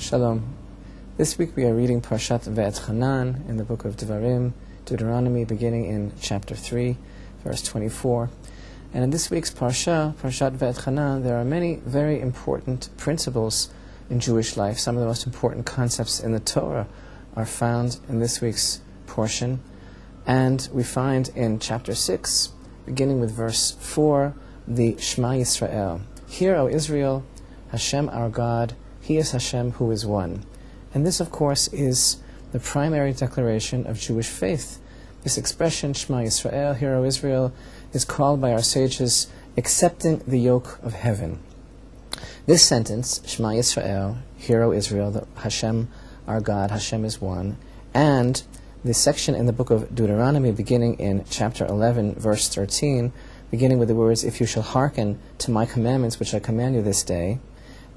Shalom. This week we are reading Parashat Ve'etchanan in the book of Deuteronomy, beginning in chapter 3, verse 24. And in this week's Parashat Ve'etchanan, there are many very important principles in Jewish life. Some of the most important concepts in the Torah are found in this week's portion. And we find in chapter 6, beginning with verse 4, the Shema Yisrael. Hear, O Israel, Hashem our God, He is Hashem who is one. And this, of course, is the primary declaration of Jewish faith. This expression, Shema Yisrael, Hear, O Israel, is called by our sages accepting the yoke of heaven. This sentence, Shema Yisrael, Hear, O Israel, that Hashem our God, Hashem is one, and the section in the book of Deuteronomy beginning in chapter 11, verse 13, beginning with the words, If you shall hearken to my commandments which I command you this day,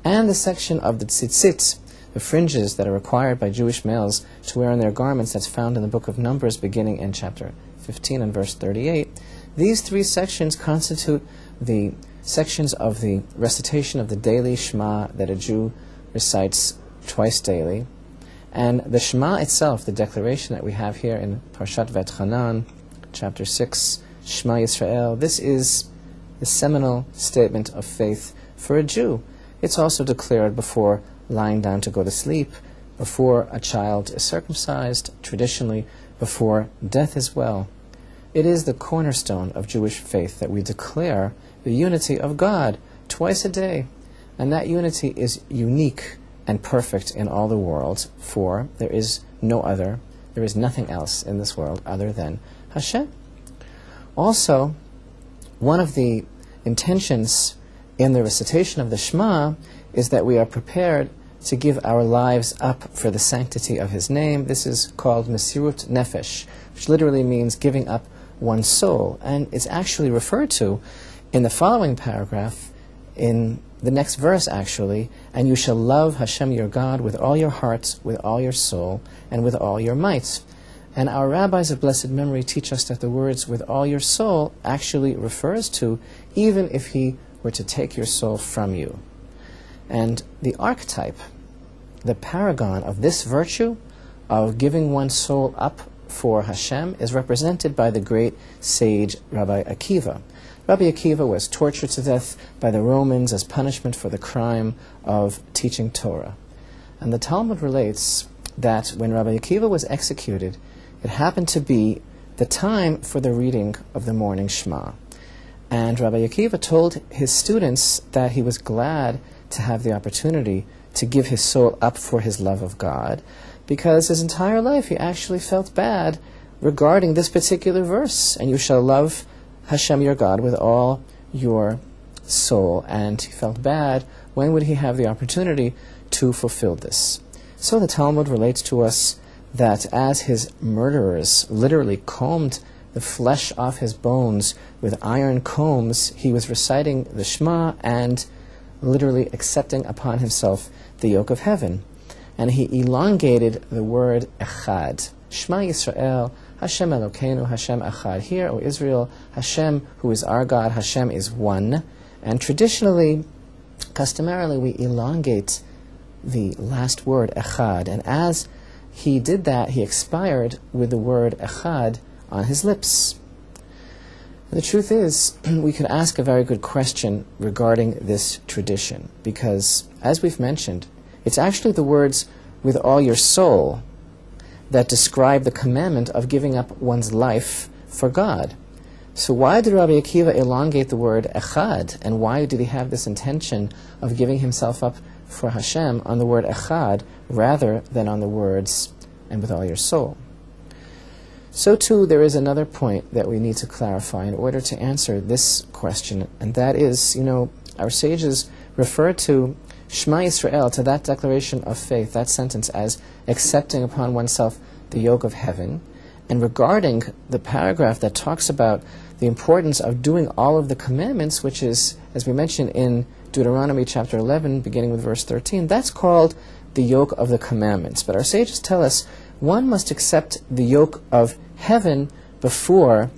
and the section of the tzitzit, the fringes that are required by Jewish males to wear on their garments, that's found in the book of Numbers beginning in chapter 15 and verse 38. These three sections constitute the sections of the recitation of the daily Shema that a Jew recites twice daily. And the Shema itself, the declaration that we have here in Parashat Ve'etchanan, chapter 6, Shema Yisrael, this is the seminal statement of faith for a Jew. It's also declared before lying down to go to sleep, before a child is circumcised, traditionally before death as well. It is the cornerstone of Jewish faith that we declare the unity of God twice a day. And that unity is unique and perfect in all the world, for there is nothing else in this world other than Hashem. Also, one of the intentions in the recitation of the Shema is that we are prepared to give our lives up for the sanctity of His name. This is called Mesirut Nefesh, which literally means giving up one's soul. And it's actually referred to in the following paragraph, in the next verse actually, and you shall love Hashem your God with all your heart, with all your soul, and with all your might. And our rabbis of blessed memory teach us that the words with all your soul actually refers to even if He were to take your soul from you. And the archetype, the paragon of this virtue of giving one's soul up for Hashem is represented by the great sage Rabbi Akiva. Rabbi Akiva was tortured to death by the Romans as punishment for the crime of teaching Torah. And the Talmud relates that when Rabbi Akiva was executed, it happened to be the time for the reading of the morning Shema. And Rabbi Akiva told his students that he was glad to have the opportunity to give his soul up for his love of God, because his entire life he actually felt bad regarding this particular verse, and you shall love Hashem your God with all your soul. And he felt bad, when would he have the opportunity to fulfill this? So the Talmud relates to us that as his murderers literally combed the flesh off his bones with iron combs, he was reciting the Shema and literally accepting upon himself the yoke of heaven. And he elongated the word Echad. Shema Yisrael, Hashem Elokeinu, Hashem Echad. Hear, O Israel, Hashem, who is our God, Hashem is one. And traditionally, customarily, we elongate the last word, Echad. And as he did that, he expired with the word Echad on his lips. The truth is, we could ask a very good question regarding this tradition, because, as we've mentioned, it's actually the words, with all your soul, that describe the commandment of giving up one's life for God. So why did Rabbi Akiva elongate the word Echad, and why did he have this intention of giving himself up for Hashem on the word Echad, rather than on the words, and with all your soul? So too, there is another point that we need to clarify in order to answer this question, and that is, our sages refer to Shema Yisrael, to that declaration of faith, that sentence, as accepting upon oneself the yoke of heaven. And regarding the paragraph that talks about the importance of doing all of the commandments, which is, as we mentioned in Deuteronomy chapter 11, beginning with verse 13, that's called the yoke of the commandments. But our sages tell us one must accept the yoke of heaven before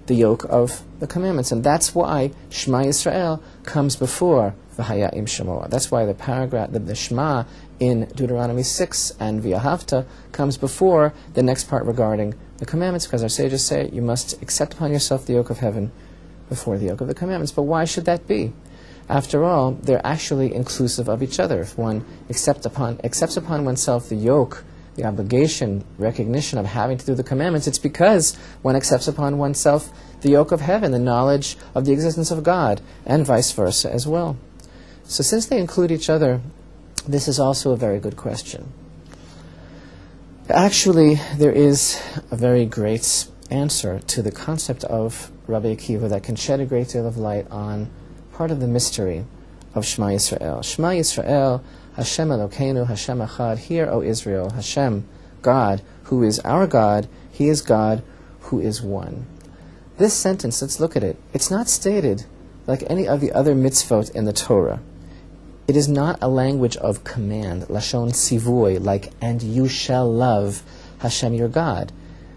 the yoke of the commandments. And that's why Shema Yisrael, comes before V'haya im Shemoa. That's why the paragraph, the Shema in Deuteronomy 6 and V'ahavta comes before the next part regarding the commandments, because our sages say you must accept upon yourself the yoke of heaven before the yoke of the commandments. But why should that be? After all, they're actually inclusive of each other. If one accepts upon oneself the yoke, the obligation, recognition of having to do the commandments, it's because one accepts upon oneself the yoke of heaven, the knowledge of the existence of God, and vice versa as well. So since they include each other, this is also a very good question. Actually, there is a very great answer to the concept of Rabbi Akiva that can shed a great deal of light on part of the mystery of Shema Yisrael. Shema Yisrael, Hashem Elokeinu, Hashem Echad. Hear, O Israel, Hashem, God, who is our God, He is God, who is one. This sentence, let's look at it. It's not stated like any of the other mitzvot in the Torah. It is not a language of command, lashon sivoy, like, and you shall love Hashem your God.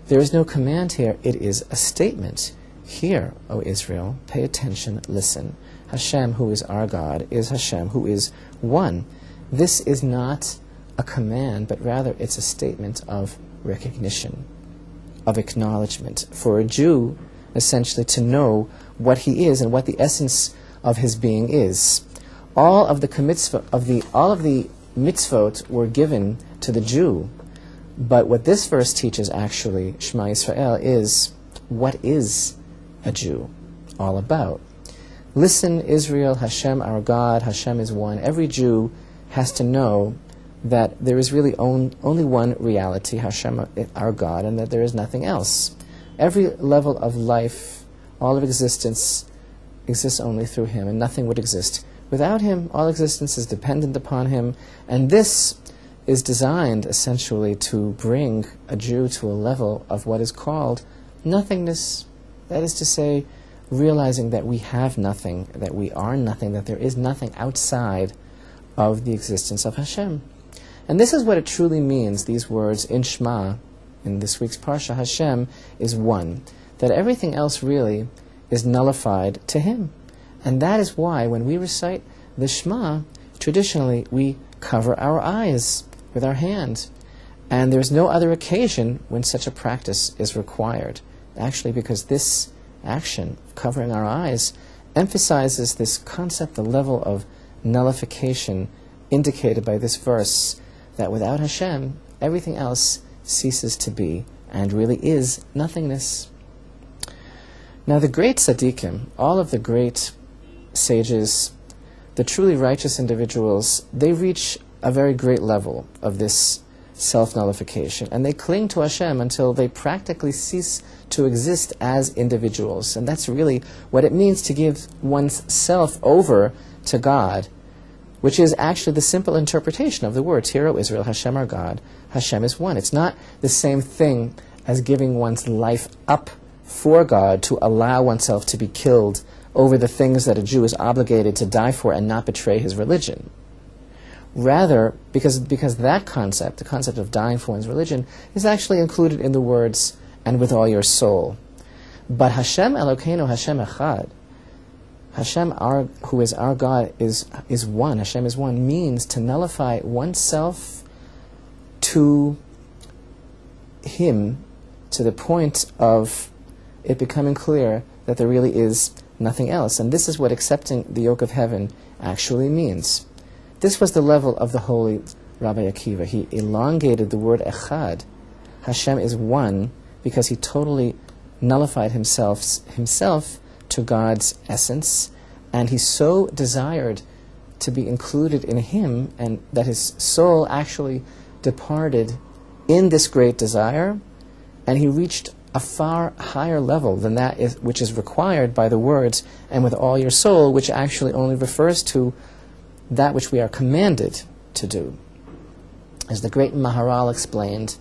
There is no command here. It is a statement. Hear, O Israel, pay attention, listen. Hashem, who is our God, is Hashem, who is one. This is not a command, but rather it's a statement of recognition, of acknowledgement. For a Jew, essentially, to know what he is and what the essence of his being is. All of the mitzvot were given to the Jew, but what this verse teaches, actually, Shema Yisrael, is what is a Jew all about. Listen, Israel, Hashem our God, Hashem is one. Every Jew has to know that there is really only one reality, Hashem our God, and that there is nothing else. Every level of life, all of existence, exists only through Him, and nothing would exist without Him. All existence is dependent upon Him, and this is designed essentially to bring a Jew to a level of what is called nothingness. That is to say, realizing that we have nothing, that we are nothing, that there is nothing outside of the existence of Hashem. And this is what it truly means, these words in Shema, in this week's Parsha, Hashem is one. That everything else really is nullified to Him. And that is why when we recite the Shema, traditionally we cover our eyes with our hand. And there's no other occasion when such a practice is required. Actually, because this action, covering our eyes, emphasizes this concept, the level of nullification indicated by this verse, that without Hashem, everything else ceases to be and really is nothingness. Now the great tzaddikim, all of the great sages, the truly righteous individuals, they reach a very great level of this self-nullification, and they cling to Hashem until they practically cease to exist as individuals. And that's really what it means to give one's self over to God, which is actually the simple interpretation of the words, Hear, O Israel, Hashem our God, Hashem is one. It's not the same thing as giving one's life up for God to allow oneself to be killed over the things that a Jew is obligated to die for and not betray his religion. Rather, because that concept, the concept of dying for one's religion, is actually included in the words, and with all your soul. But Hashem Elokeinu, Hashem Echad, Hashem, who is our God, is one. Hashem is one means to nullify oneself to Him, to the point of it becoming clear that there really is nothing else. And this is what accepting the yoke of heaven actually means. This was the level of the holy Rabbi Akiva. He elongated the word echad. Hashem is one because he totally nullified himself to God's essence, and he so desired to be included in Him, and that his soul actually departed in this great desire, and he reached a far higher level than that which is required by the words, and with all your soul, which actually only refers to that which we are commanded to do. As the great Maharal explained,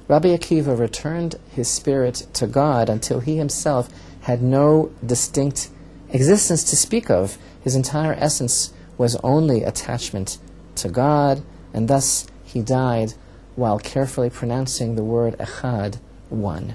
Rabbi Akiva returned his spirit to God until he himself had no distinct existence to speak of. His entire essence was only attachment to God, and thus he died while carefully pronouncing the word echad, one.